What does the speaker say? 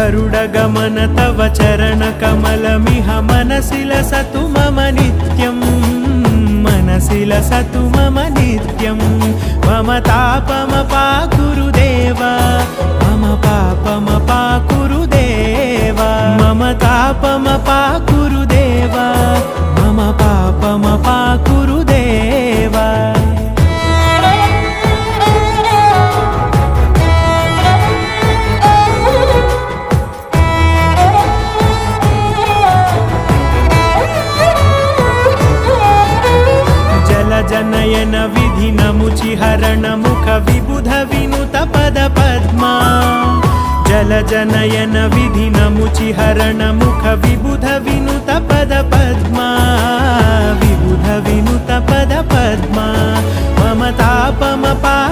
गरुडगमन तव चरणकमलमिह मनसि लसतु मम नित्यं मनसि लसतु मम नित्यं मम तापमपाकुरुदेव मम पापमपाकुरुदेव मम तापमपाकुरुदेव मम पापमपाकुरुदेव जनयन विधि नमुचिहरण मुख विबुध विनुत पद पद्मा जल जनयन विधि नमुचिहरण मुख विबुध विनुत पद पद्मा विबुध विनुत पद पद्मा मम तापमपाकुरुदेव